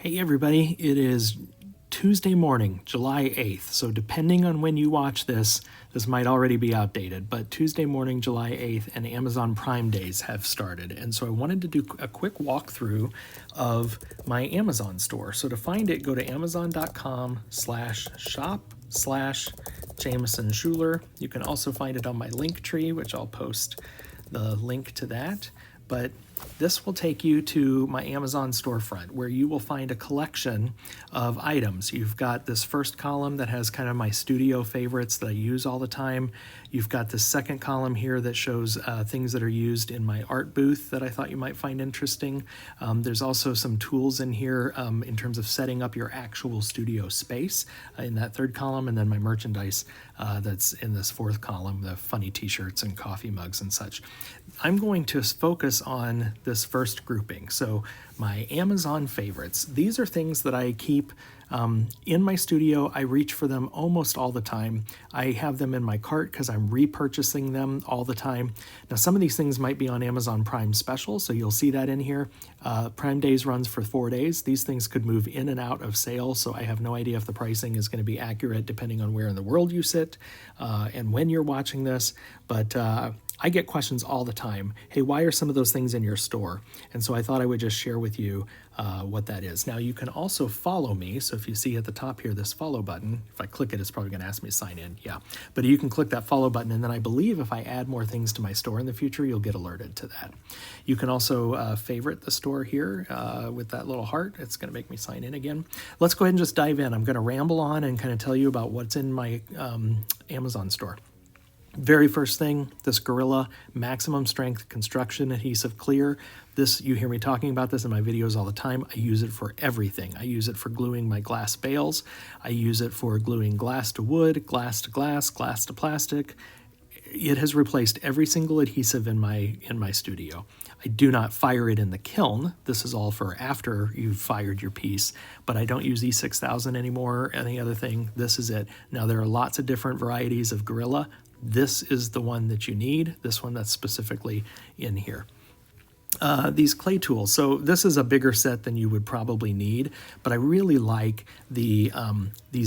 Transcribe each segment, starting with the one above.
Hey everybody, it is Tuesday morning, July 8th. So depending on when you watch this, this might already be outdated, but Tuesday morning, July 8th, and Amazon Prime Days have started. And so I wanted to do a quick walkthrough of my Amazon store. So to find it, go to amazon.com/shop/Jamaison Schuler. You can also find it on my link tree, which I'll post the link to that. But this will take you to my Amazon storefront where you will find a collection of items. You've got this first column that has kind of my studio favorites that I use all the time. You've got this second column here that shows things that are used in my art booth that I thought you might find interesting. There's also some tools in here in terms of setting up your actual studio space in that third column, and then my merchandise that's in this fourth column, the funny t-shirts and coffee mugs and such. I'm going to focus on this first grouping. So my Amazon favorites. These are things that I keep in my studio. I reach for them almost all the time. I have them in my cart because I'm repurchasing them all the time. Now, some of these things might be on Amazon Prime special, so you'll see that in here. Prime Days runs for 4 days. These things could move in and out of sale, so I have no idea if the pricing is going to be accurate depending on where in the world you sit and when you're watching this. But I get questions all the time. Hey, why are some of those things in your store? And so I thought I would just share with you what that is. Now, you can also follow me. So if you see at the top here, this follow button, if I click it, it's probably going to ask me to sign in. Yeah, but you can click that follow button. And then I believe if I add more things to my store in the future, you'll get alerted to that. You can also favorite the store here with that little heart. It's going to make me sign in again. Let's go ahead and just dive in. I'm going to ramble on and kind of tell you about what's in my Amazon store. Very first thing, this Gorilla Maximum Strength Construction Adhesive Clear. This, you hear me talking about this in my videos all the time. I use it for everything. I use it for gluing my glass bales. I use it for gluing glass to wood, glass to glass, glass to plastic. It has replaced every single adhesive in my studio. I do not fire it in the kiln. This is all for after you've fired your piece, but I don't use E6000 anymore or any other thing. This is it. Now, there are lots of different varieties of Gorilla. This is the one that you need, this one that's specifically in here. These clay tools. So this is a bigger set than you would probably need, but I really like these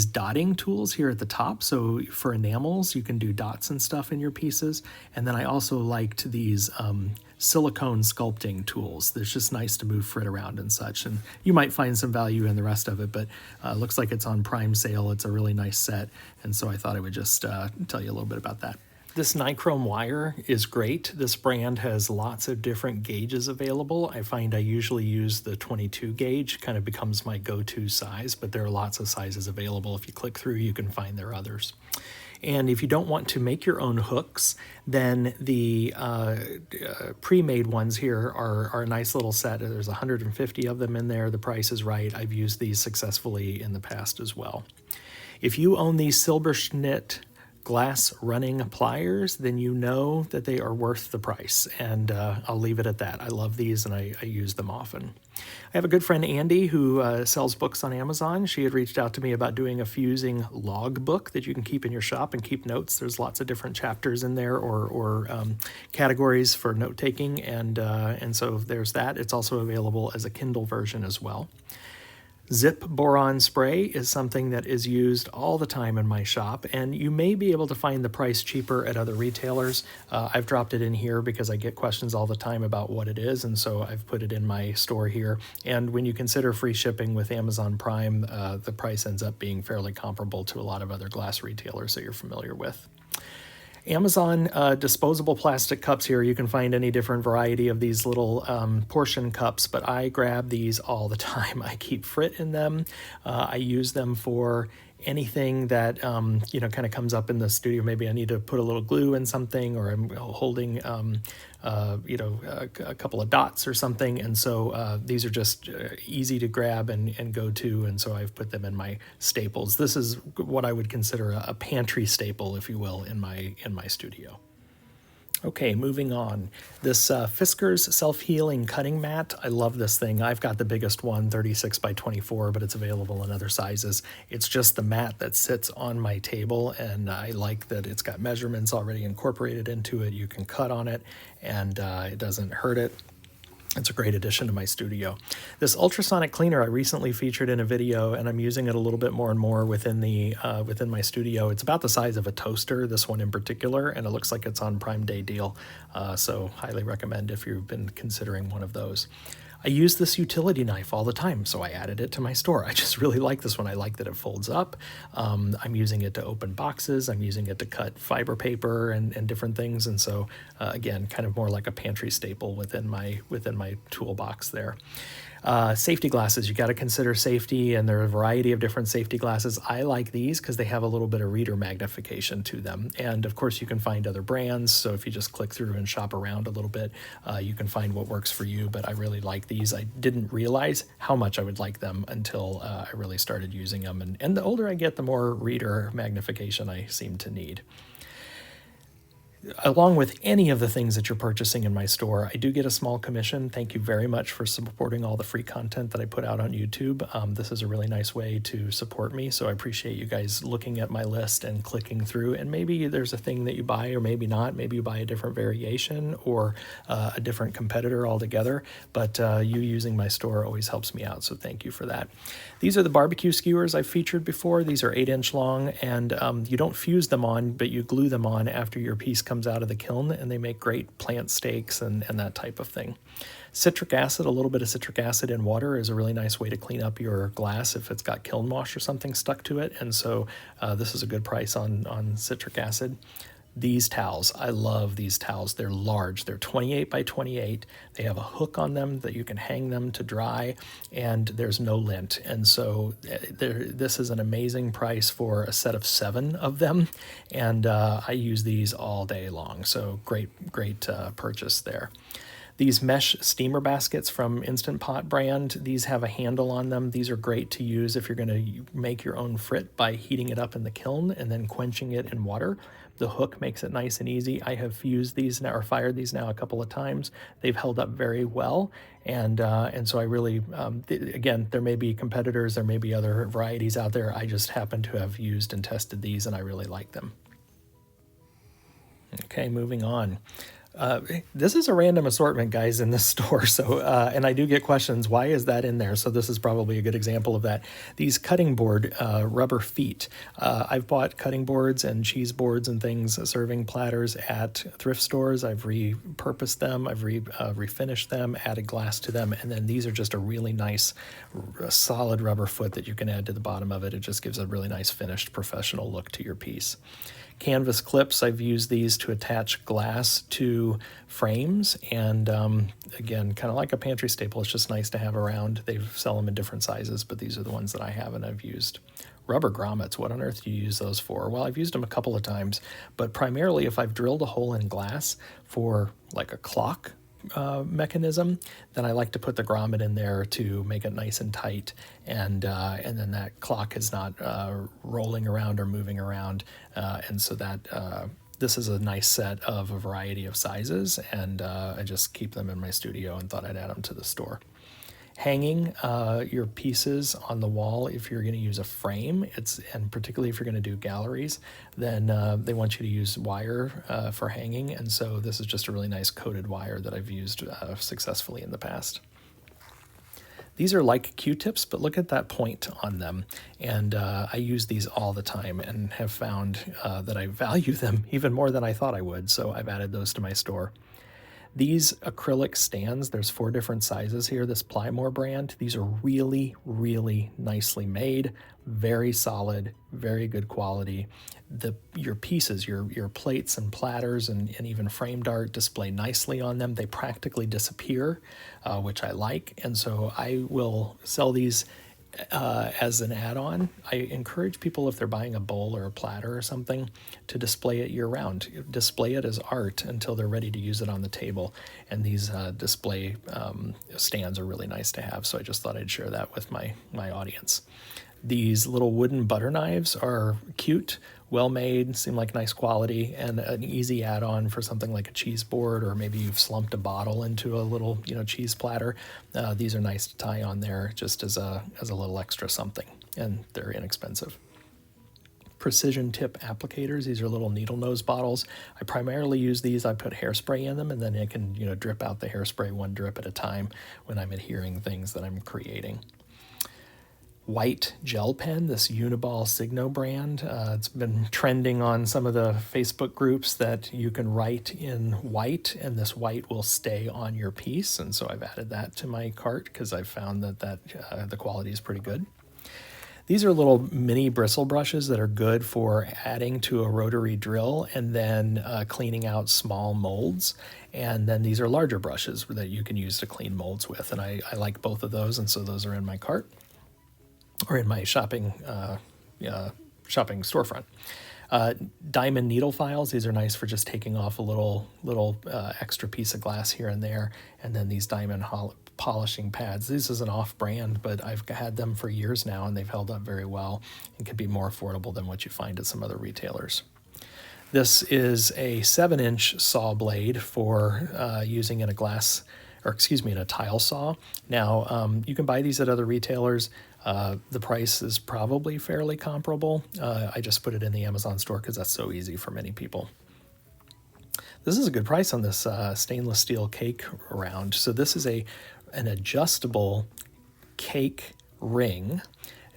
dotting tools here at the top. So for enamels, you can do dots and stuff in your pieces. And then I also liked these silicone sculpting tools. It's just nice to move frit around and such. And you might find some value in the rest of it, but looks like it's on Prime sale. It's a really nice set. And so I thought I would just tell you a little bit about that. This nichrome wire is great. This brand has lots of different gauges available. I find I usually use the 22 gauge, kind of becomes my go-to size, but there are lots of sizes available. If you click through, you can find there are others. And if you don't want to make your own hooks, then the pre-made ones here are a nice little set. There's 150 of them in there. The price is right. I've used these successfully in the past as well. If you own these Silberschnitt glass running pliers, then you know that they are worth the price, and I'll leave it at that. I love these and I use them often. I have a good friend, Andy, who sells books on Amazon. She had reached out to me about doing a fusing log book that you can keep in your shop and keep notes. There's lots of different chapters in there or categories for note-taking, and so there's that. It's also available as a Kindle version as well. Zip boron spray is something that is used all the time in my shop, and you may be able to find the price cheaper at other retailers. I've dropped it in here because I get questions all the time about what it is, and so I've put it in my store here. And when you consider free shipping with Amazon Prime, the price ends up being fairly comparable to a lot of other glass retailers that you're familiar with. Amazon disposable plastic cups here. You can find any different variety of these little portion cups, but I grab these all the time. I keep frit in them. I use them for anything that kind of comes up in the studio. Maybe I need to put a little glue in something, or I'm holding a couple of dots or something, and so these are just easy to grab and go to, and so I've put them in my staples. This is what I would consider a pantry staple, if you will, in my studio. Okay, moving on. This Fiskars self-healing cutting mat. I love this thing. I've got the biggest one, 36 by 24, but it's available in other sizes. It's just the mat that sits on my table, and I like that it's got measurements already incorporated into it. You can cut on it, and it doesn't hurt it. It's a great addition to my studio. This ultrasonic cleaner I recently featured in a video, and I'm using it a little bit more and more within within my studio. It's about the size of a toaster, this one in particular, and it looks like it's on Prime Day deal. So highly recommend if you've been considering one of those. I use this utility knife all the time, so I added it to my store. I just really like this one. I like that it folds up. I'm using it to open boxes. I'm using it to cut fiber paper and different things. And so, again, kind of more like a pantry staple within my toolbox there. Safety glasses, you got to consider safety, and there are a variety of different safety glasses. I like these because they have a little bit of reader magnification to them. And of course, you can find other brands. So if you just click through and shop around a little bit, you can find what works for you. But I really like these. I didn't realize how much I would like them until I really started using them. And the older I get, the more reader magnification I seem to need. Along with any of the things that you're purchasing in my store, I do get a small commission. Thank you very much for supporting all the free content that I put out on YouTube. This is a really nice way to support me, so I appreciate you guys looking at my list and clicking through. And maybe there's a thing that you buy, or maybe not. Maybe you buy a different variation or a different competitor altogether, but you using my store always helps me out, so thank you for that. These are the barbecue skewers I've featured before. These are 8-inch long, and you don't fuse them on, but you glue them on after your piece comes out of the kiln, and they make great plant steaks and that type of thing. Citric acid, a little bit of citric acid in water is a really nice way to clean up your glass if it's got kiln wash or something stuck to it, and so this is a good price on citric acid. These towels, I love these towels. They're large. They're 28 by 28. They have a hook on them that you can hang them to dry, and there's no lint. And so this is an amazing price for a set of 7 of them, and I use these all day long. So great purchase there. These mesh steamer baskets from Instant Pot brand, these have a handle on them. These are great to use if you're going to make your own frit by heating it up in the kiln and then quenching it in water. The hook makes it nice and easy. I have fused these now, or fired these now a couple of times. They've held up very well, and so I really, again, there may be competitors, there may be other varieties out there. I just happen to have used and tested these, and I really like them. Okay, moving on. This is a random assortment, guys, in this store. So, and I do get questions, why is that in there? So this is probably a good example of that. These cutting board rubber feet. I've bought cutting boards and cheese boards and things, serving platters at thrift stores. I've repurposed them. I've refinished them, added glass to them. And then these are just a really nice, solid rubber foot that you can add to the bottom of it. It just gives a really nice finished professional look to your piece. Canvas clips, I've used these to attach glass to frames, and again, kind of like a pantry staple, it's just nice to have around. They sell them in different sizes, but these are the ones that I have and I've used. Rubber grommets, what on earth do you use those for? Well, I've used them a couple of times, but primarily if I've drilled a hole in glass for like a clock mechanism, then I like to put the grommet in there to make it nice and tight, and then that clock is not rolling around or moving around, and so that this is a nice set of a variety of sizes, and I just keep them in my studio and thought I'd add them to the store. Hanging your pieces on the wall, if you're going to use a frame, and particularly if you're going to do galleries, then they want you to use wire for hanging, and so this is just a really nice coated wire that I've used successfully in the past. These are like Q-tips, but look at that point on them, and I use these all the time and have found that I value them even more than I thought I would, so I've added those to my store. These acrylic stands, there's 4 different sizes here, this Plymore brand. These are really, really nicely made, very solid, very good quality. Your pieces, your plates and platters and even framed art display nicely on them. They practically disappear, which I like, and so I will sell these as an add-on. I encourage people, if they're buying a bowl or a platter or something, to display it year-round. Display it as art until they're ready to use it on the table, and these display stands are really nice to have, so I just thought I'd share that with my audience. These little wooden butter knives are cute, well made, seem like nice quality, and an easy add-on for something like a cheese board, or maybe you've slumped a bottle into a little cheese platter. These are nice to tie on there just as a little extra something, and they're inexpensive. precision tip applicators. These are little needle nose bottles. I primarily use these. I put hairspray in them, and then I can, drip out the hairspray one drip at a time when I'm adhering things that I'm creating. White gel pen, this Uniball Signo brand. It's been trending on some of the Facebook groups that you can write in white, and this white will stay on your piece. And so I've added that to my cart because I've found that the quality is pretty good. These are little mini bristle brushes that are good for adding to a rotary drill and then cleaning out small molds. And then these are larger brushes that you can use to clean molds with. And I like both of those, and so those are in my cart or in my shopping storefront. Diamond needle files. These are nice for just taking off a little extra piece of glass here and there. And then these diamond polishing pads. This is an off-brand, but I've had them for years now, and they've held up very well and can be more affordable than what you find at some other retailers. This is a 7-inch saw blade for using in a in a tile saw. Now, you can buy these at other retailers. The price is probably fairly comparable. I just put it in the Amazon store because that's so easy for many people. This is a good price on this stainless steel cake round. So this is an adjustable cake ring.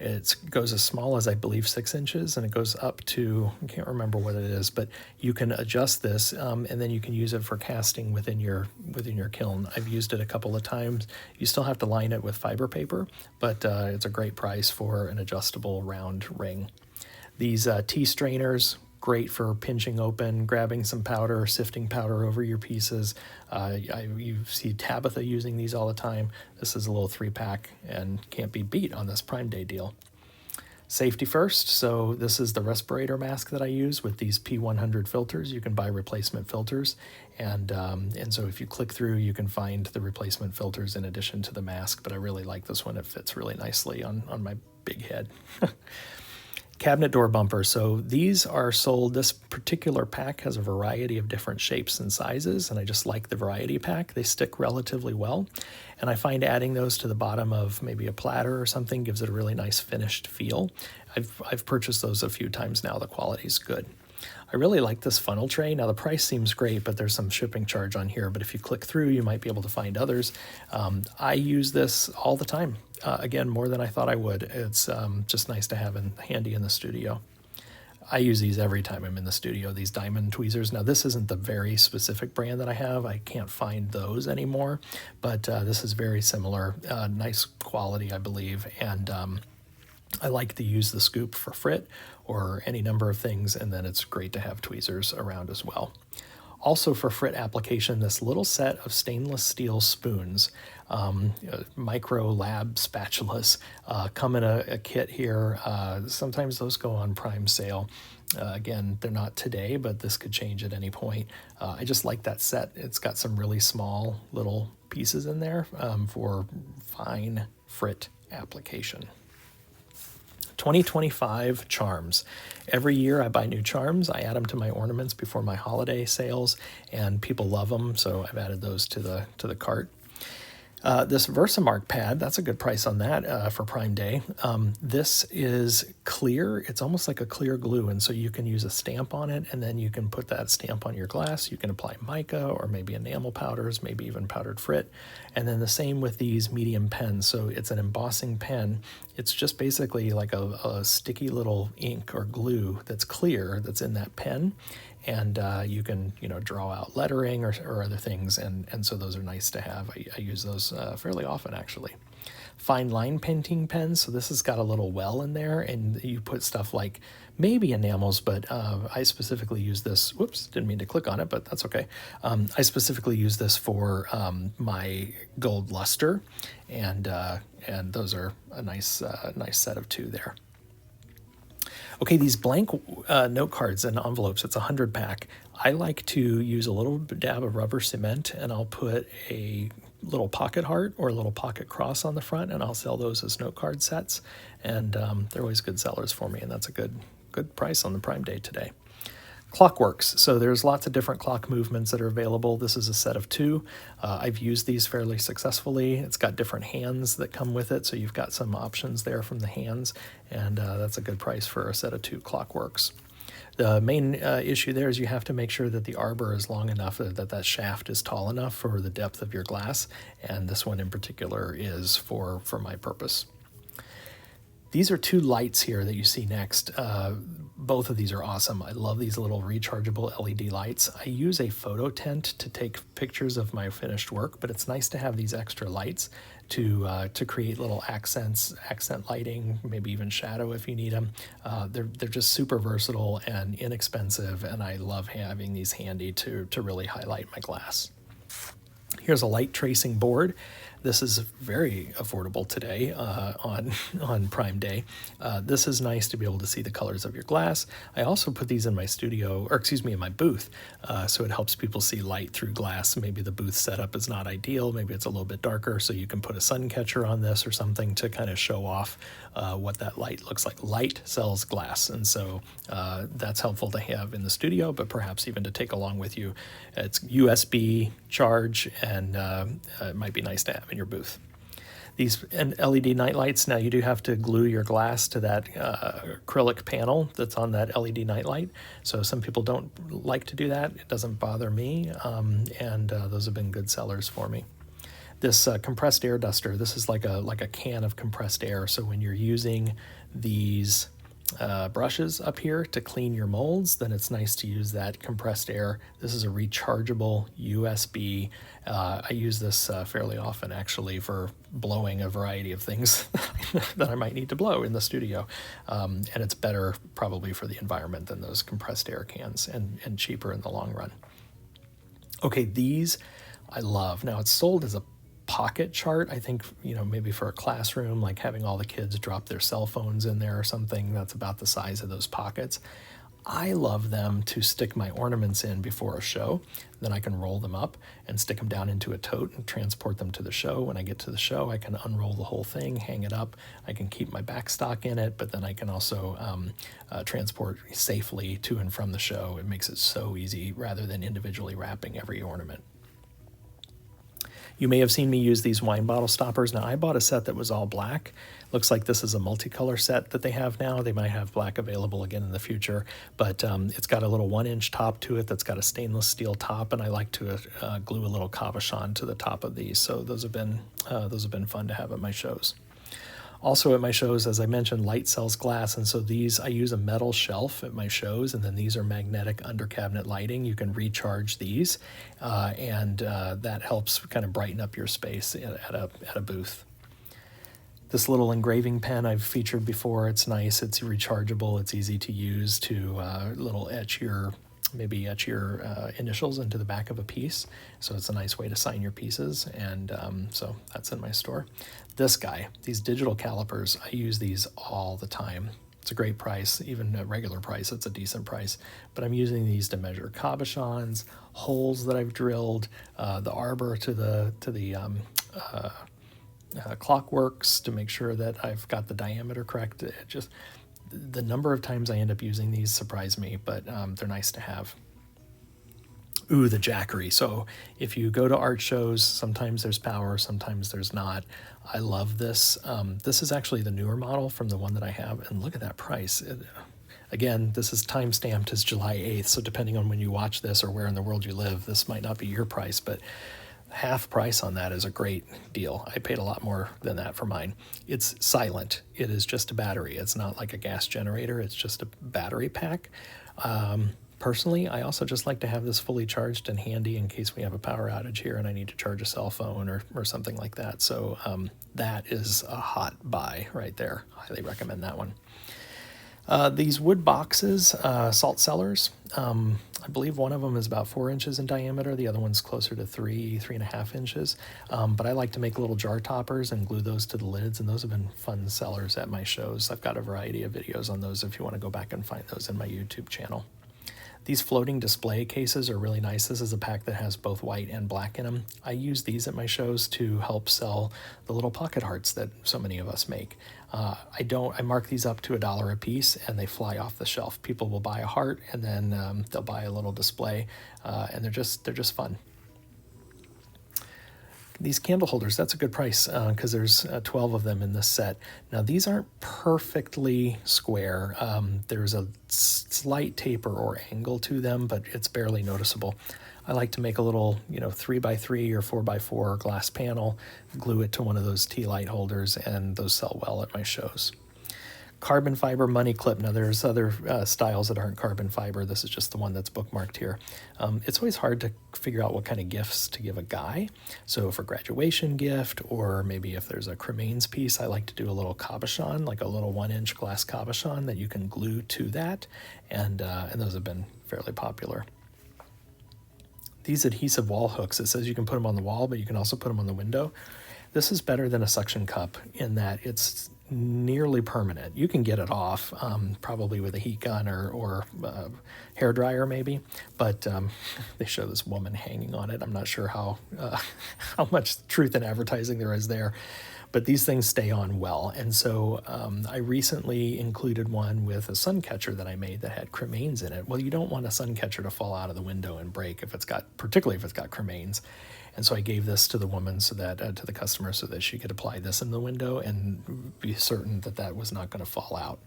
It goes as small as, I believe, 6 inches, and it goes up to, I can't remember what it is, but you can adjust this, and then you can use it for casting within your kiln. I've used it a couple of times. You still have to line it with fiber paper, but it's a great price for an adjustable round ring. These tea strainers, great for pinching open, grabbing some powder, sifting powder over your pieces. You see Tabitha using these all the time. This is a little 3-pack and can't be beat on this Prime Day deal. Safety first, so this is the respirator mask that I use with these P100 filters. You can buy replacement filters, and so if you click through, you can find the replacement filters in addition to the mask, but I really like this one. It fits really nicely on my big head. Cabinet door bumper. So these are sold, this particular pack has a variety of different shapes and sizes, and I just like the variety pack. They stick relatively well, and I find adding those to the bottom of maybe a platter or something gives it a really nice finished feel. I've purchased those a few times now. The quality's good. I really like this funnel tray. Now the price seems great, but there's some shipping charge on here, but if you click through, you might be able to find others. I use this all the time. Again, more than I thought I would. It's just nice to have handy in the studio. I use these every time I'm in the studio, these diamond tweezers. Now this isn't the very specific brand that I have. I can't find those anymore, but this is very similar. Nice quality, I believe, and I like to use the scoop for frit or any number of things, and then it's great to have tweezers around as well. Also for frit application, this little set of stainless steel spoons, micro lab spatulas, come in a kit here. Sometimes those go on Prime sale. Again, they're not today, but this could change at any point. I just like that set. It's got some really small little pieces in there for fine frit application. 2025 charms. Every year I buy new charms. I add them to my ornaments before my holiday sales, and people love them, so I've added those to the cart. This Versamark pad, that's a good price on that for Prime Day. This is clear. It's almost like a clear glue, and so you can use a stamp on it, and then you can put that stamp on your glass. You can apply mica or maybe enamel powders, maybe even powdered frit. And then the same with these medium pens. So it's an embossing pen. It's just basically like a sticky little ink or glue that's clear that's in that pen. And you can, draw out lettering or other things, and so those are nice to have. I use those fairly often, actually. Fine line painting pens, so this has got a little well in there, and you put stuff like maybe enamels, but I specifically use this. Whoops, didn't mean to click on it, but that's okay. I specifically use this for my gold luster, and those are a nice set of two there. Okay, these blank note cards and envelopes, it's a 100-pack. I like to use a little dab of rubber cement, and I'll put a little pocket heart or a little pocket cross on the front, and I'll sell those as note card sets. And they're always good sellers for me, and that's a good price on the Prime Day today. Clockworks. So there's lots of different clock movements that are available. This is a set of 2. I've used these fairly successfully. It's got different hands that come with it, so you've got some options there from the hands, and that's a good price for a set of 2 Clockworks. The main issue there is you have to make sure that the arbor is long enough, that shaft is tall enough for the depth of your glass, and this one in particular is for my purpose. These are 2 lights here that you see next. Both of these are awesome. I love these little rechargeable LED lights. I use a photo tent to take pictures of my finished work, but it's nice to have these extra lights to create little accent lighting, maybe even shadow if you need them. They're just super versatile and inexpensive, and I love having these handy to really highlight my glass. Here's a light tracing board. This is very affordable today on Prime Day. This is nice to be able to see the colors of your glass. I also put these in my studio, or excuse me, in my booth, so it helps people see light through glass. Maybe the booth setup is not ideal. Maybe it's a little bit darker, so you can put a sun catcher on this or something to kind of show off what that light looks like. Light sells glass, and so that's helpful to have in the studio, but perhaps even to take along with you. It's USB charge, and it might be nice to have in your booth. These LED night lights, now you do have to glue your glass to that acrylic panel that's on that LED night light. So some people don't like to do that. It doesn't bother me, and those have been good sellers for me. This compressed air duster, this is like a can of compressed air. So when you're using these brushes up here to clean your molds, then it's nice to use that compressed air. This is a rechargeable USB. I use this fairly often actually for blowing a variety of things that I might need to blow in the studio. And it's better probably for the environment than those compressed air cans, and cheaper in the long run. Okay, these I love. Now it's sold as a pocket chart. I think, maybe for a classroom, like having all the kids drop their cell phones in there or something, that's about the size of those pockets. I love them to stick my ornaments in before a show. Then I can roll them up and stick them down into a tote and transport them to the show. When I get to the show, I can unroll the whole thing, hang it up. I can keep my backstock in it, but then I can also transport safely to and from the show. It makes it so easy rather than individually wrapping every ornament. You may have seen me use these wine bottle stoppers. Now, I bought a set that was all black. Looks like this is a multicolor set that they have now. They might have black available again in the future, but it's got a little 1-inch top to it that's got a stainless steel top, and I like to glue a little cabochon to the top of these. So those have been fun to have at my shows. Also at my shows, as I mentioned, light sells glass, and so I use a metal shelf at my shows, and then these are magnetic under cabinet lighting. You can recharge these, and that helps kind of brighten up your space at a booth. This little engraving pen I've featured before. It's nice, it's rechargeable, it's easy to use to etch your initials into the back of a piece. So it's a nice way to sign your pieces, and so that's in my store. This guy, these digital calipers, I use these all the time. It's a great price, even at regular price, it's a decent price. But I'm using these to measure cabochons, holes that I've drilled, the arbor to the clockworks to make sure that I've got the diameter correct. The number of times I end up using these surprise me, but they're nice to have. Ooh, the jackery. So if you go to art shows, sometimes there's power, sometimes there's not. I love this. This is actually the newer model from the one that I have, and look at that price. Again, this is time-stamped as July 8th, so depending on when you watch this or where in the world you live, this might not be your price, but half price on that is a great deal. I paid a lot more than that for mine. It's silent. It is just a battery. It's not like a gas generator. It's just a battery pack. Personally, I also just like to have this fully charged and handy in case we have a power outage here and I need to charge a cell phone or something like that. So that is a hot buy right there. Highly recommend that one. These wood boxes, salt cellars, I believe one of them is about 4 inches in diameter. The other one's closer to 3.5 inches. But I like to make little jar toppers and glue those to the lids, and those have been fun sellers at my shows. I've got a variety of videos on those if you want to go back and find those in my YouTube channel. These floating display cases are really nice. This is a pack that has both white and black in them. I use these at my shows to help sell the little pocket hearts that so many of us make. I mark these up to $1 a piece, and they fly off the shelf. People will buy a heart, and then they'll buy a little display, and they're just fun. These candle holders, that's a good price because there's 12 of them in this set. Now these aren't perfectly square. There's a slight taper or angle to them, but it's barely noticeable. I like to make a little, 3x3 or 4x4 glass panel, glue it to one of those tea light holders, and those sell well at my shows. Carbon fiber money clip. Now there's other styles that aren't carbon fiber. This is just the one that's bookmarked here. It's always hard to figure out what kind of gifts to give a guy. So for graduation gift, or maybe if there's a cremains piece, I like to do a little cabochon, like a little 1-inch glass cabochon that you can glue to that. And those have been fairly popular. These adhesive wall hooks, it says you can put them on the wall, but you can also put them on the window. This is better than a suction cup in that it's nearly permanent. You can get it off, probably with a heat gun or hair dryer maybe, but they show this woman hanging on it. I'm not sure how much truth in advertising there is there, but these things stay on well. And so I recently included one with a sun catcher that I made that had cremains in it. Well, you don't want a sun catcher to fall out of the window and break particularly if it's got cremains. And so I gave this to the woman so that to the customer so that she could apply this in the window and be certain that that was not going to fall out.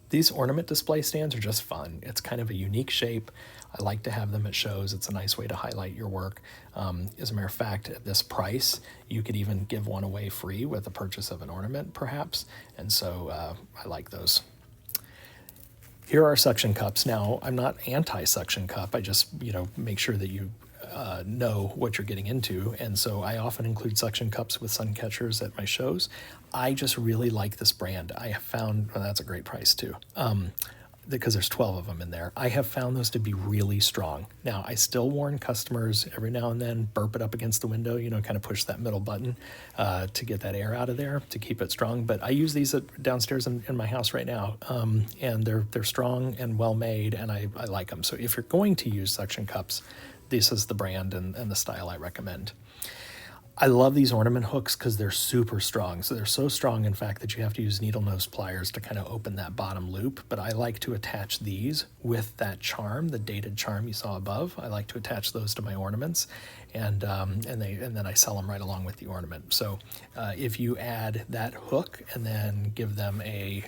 These ornament display stands are just fun. It's kind of a unique shape. I like to have them at shows. It's a nice way to highlight your work. As a matter of fact, at this price, you could even give one away free with the purchase of an ornament, perhaps. And so I like those. Here are suction cups. Now, I'm not anti-suction cup. I just, make sure that you know what you're getting into, and so I often include suction cups with sun catchers at my shows. I just really like this brand. I have found, well, that's a great price too, because there's 12 of them in there. I have found those to be really strong. Now, I still warn customers every now and then, burp it up against the window, kind of push that middle button to get that air out of there to keep it strong. But I use these downstairs in my house right now, and they're strong and well made, and I like them. So if you're going to use suction cups, this is the brand and the style I recommend. I love these ornament hooks because they're super strong. So they're so strong, in fact, that you have to use needle nose pliers to kind of open that bottom loop. But I like to attach these with that charm, the dated charm you saw above. I like to attach those to my ornaments, and then I sell them right along with the ornament. So if you add that hook and then give them a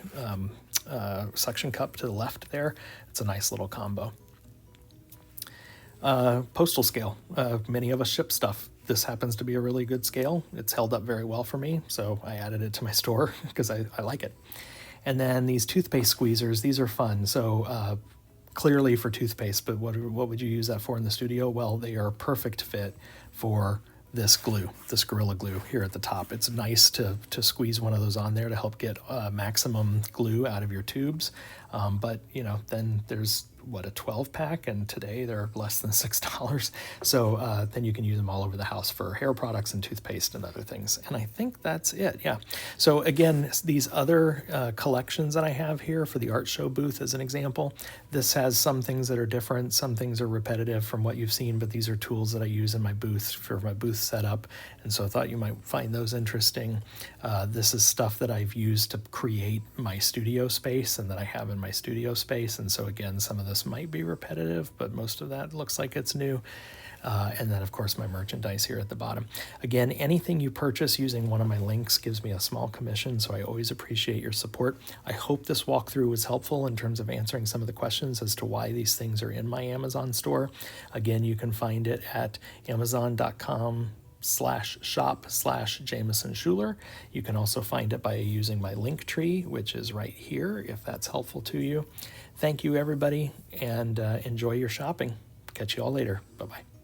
suction cup to the left there, it's a nice little combo. Postal scale. Many of us ship stuff. This happens to be a really good scale. It's held up very well for me, so I added it to my store because I like it. And then these toothpaste squeezers, these are fun. So clearly for toothpaste, but what would you use that for in the studio? Well, they are a perfect fit for this glue, this Gorilla Glue here at the top. It's nice to squeeze one of those on there to help get maximum glue out of your tubes. But, then there's a 12 pack, and today they're less than $6. So then you can use them all over the house for hair products and toothpaste and other things. And I think that's it. Yeah. So again, these other collections that I have here for the art show booth as an example, this has some things that are different. Some things are repetitive from what you've seen, but these are tools that I use in my booth for my booth setup. And so I thought you might find those interesting. This is stuff that I've used to create my studio space and that I have in my studio space. And so again, some of this might be repetitive, but most of that looks like it's new. And then, of course, my merchandise here at the bottom. Again, anything you purchase using one of my links gives me a small commission, so I always appreciate your support. I hope this walkthrough was helpful in terms of answering some of the questions as to why these things are in my Amazon store. Again, you can find it at amazon.com/shop/Jamaison Schuler. You can also find it by using my link tree, which is right here, if that's helpful to you. Thank you, everybody, and enjoy your shopping. Catch you all later. Bye-bye.